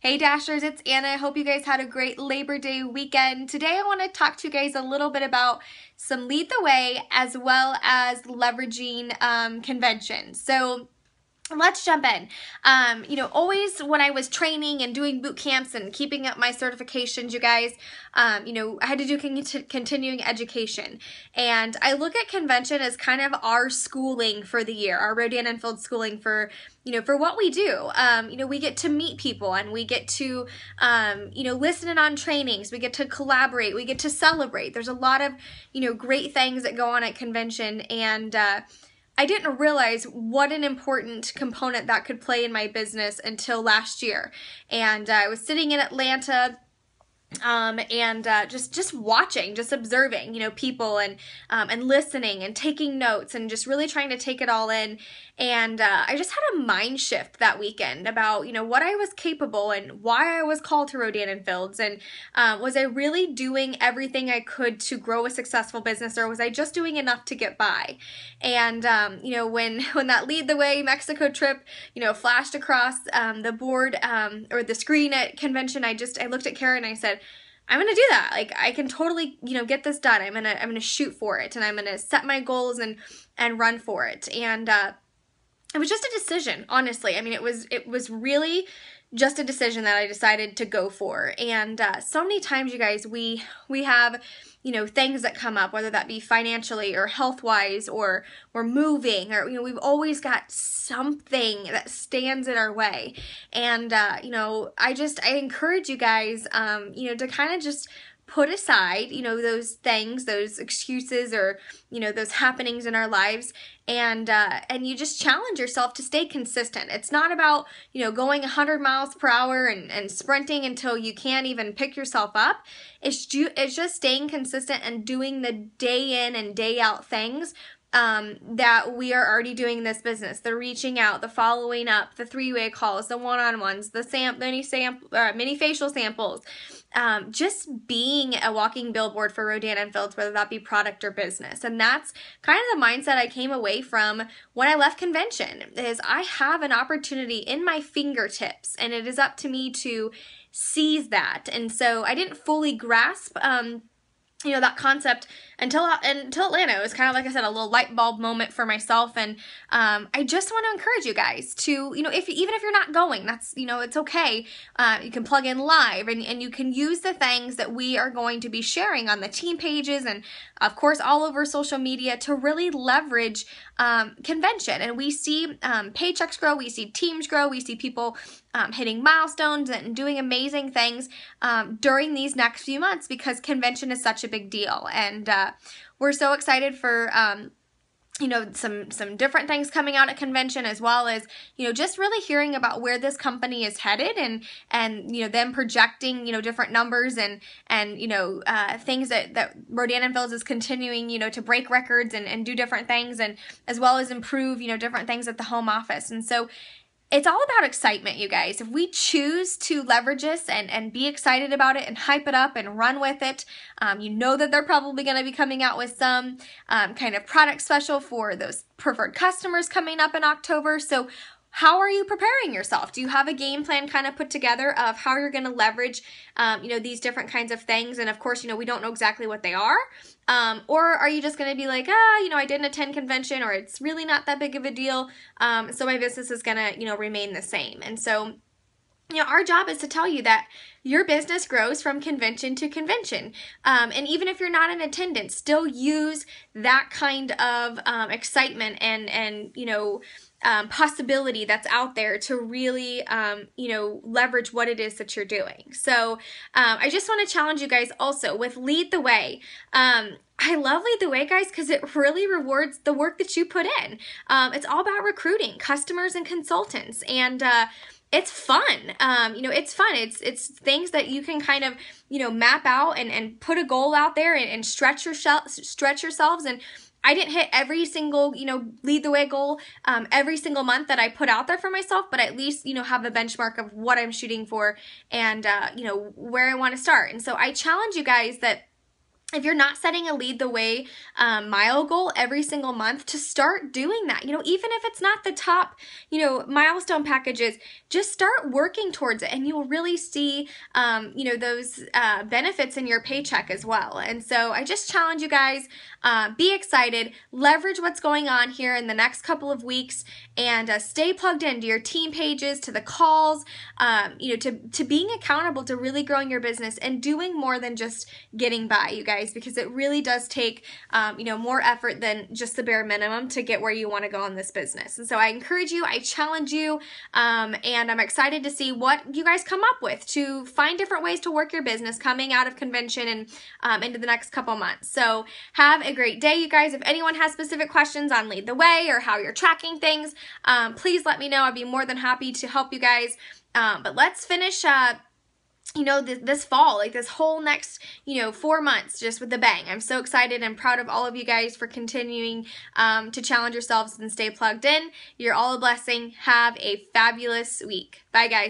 Hey Dashers, it's Anna. I hope you guys had a great Labor Day weekend. Today I want to talk to you guys a little bit about some lead the way as well as leveraging convention. So let's jump in. Always when I was training and doing boot camps and keeping up my certifications, you guys, I had to do continuing education. And I look at convention as kind of our schooling for the year, our Rodan & Fields schooling for what we do. We get to meet people and we get to, listen in on trainings. We get to collaborate. We get to celebrate. There's a lot of, great things that go on at convention. And, I didn't realize what an important component that could play in my business until last year. And I was sitting in Atlanta just watching, just observing, people and listening and taking notes and just really trying to take it all in. And I just had a mind shift that weekend about, what I was capable and why I was called to Rodan & Fields. And was I really doing everything I could to grow a successful business, or was I just doing enough to get by? And, when that Lead the Way Mexico trip, flashed across the board or the screen at convention, I looked at Karen and I said, I'm gonna do that. Like, I can totally, get this done. I'm gonna shoot for it, and I'm gonna set my goals and run for it. And it was just a decision, honestly. I mean, it was really just a decision that I decided to go for. And so many times, you guys, we have, things that come up, whether that be financially or health-wise, or we're moving, or, we've always got something that stands in our way. And, I encourage you guys, to kind of just put aside, those things, those excuses, or, those happenings in our lives, and you just challenge yourself to stay consistent. It's not about, going 100 miles per hour and sprinting until you can't even pick yourself up. It's just staying consistent and doing the day in and day out things that we are already doing in this business. The reaching out, the following up, the three-way calls, the one-on-ones, the mini facial samples, just being a walking billboard for Rodan & Fields, whether that be product or business. And that's kind of the mindset I came away from when I left convention, is I have an opportunity in my fingertips, and it is up to me to seize that. And so I didn't fully grasp that concept until Atlanta. It was kind of, like I said, a little light bulb moment for myself. And I just want to encourage you guys to, even if you're not going, that's, it's okay. You can plug in live, and you can use the things that we are going to be sharing on the team pages and, of course, all over social media to really leverage convention. And we see paychecks grow, we see teams grow, we see people hitting milestones and doing amazing things during these next few months, because convention is such a big deal. And we're so excited for some different things coming out at convention, as well as, just really hearing about where this company is headed, and them projecting, different numbers and things that Rodan & Fields is continuing, to break records and do different things, and as well as improve, different things at the home office. And so it's all about excitement, you guys. If we choose to leverage this and be excited about it and hype it up and run with it, that they're probably going to be coming out with some kind of product special for those preferred customers coming up in October. So how are you preparing yourself? Do you have a game plan kind of put together of how you're going to leverage, these different kinds of things? And of course, we don't know exactly what they are. Or are you just going to be like, I didn't attend convention, or it's really not that big of a deal, so my business is going to, remain the same. And so, our job is to tell you that your business grows from convention to convention. And even if you're not in attendance, still use that kind of excitement and possibility that's out there to really, leverage what it is that you're doing. So I just want to challenge you guys also with Lead the Way. I love Lead the Way, guys, because it really rewards the work that you put in. It's all about recruiting customers and consultants, and it's fun. It's fun. It's things that you can kind of, map out and put a goal out there and stretch yourselves. And I didn't hit every single, Lead the Way goal every single month that I put out there for myself, but at least, have a benchmark of what I'm shooting for and, where I want to start. And so I challenge you guys that if you're not setting a Lead the Way mile goal every single month, to start doing that. Even if it's not the top, milestone packages, just start working towards it, and you'll really see, those benefits in your paycheck as well. And so I just challenge you guys, be excited, leverage what's going on here in the next couple of weeks, and stay plugged into your team pages, to the calls, to being accountable to really growing your business and doing more than just getting by, you guys, because it really does take, more effort than just the bare minimum to get where you want to go in this business. And so I encourage you, I challenge you, and I'm excited to see what you guys come up with to find different ways to work your business coming out of convention and into the next couple months. So have a great day, you guys. If anyone has specific questions on Lead the Way or how you're tracking things, please let me know. I'd be more than happy to help you guys. But let's finish this fall, like this whole next, 4 months just with a bang. I'm so excited and proud of all of you guys for continuing to challenge yourselves and stay plugged in. You're all a blessing. Have a fabulous week. Bye, guys.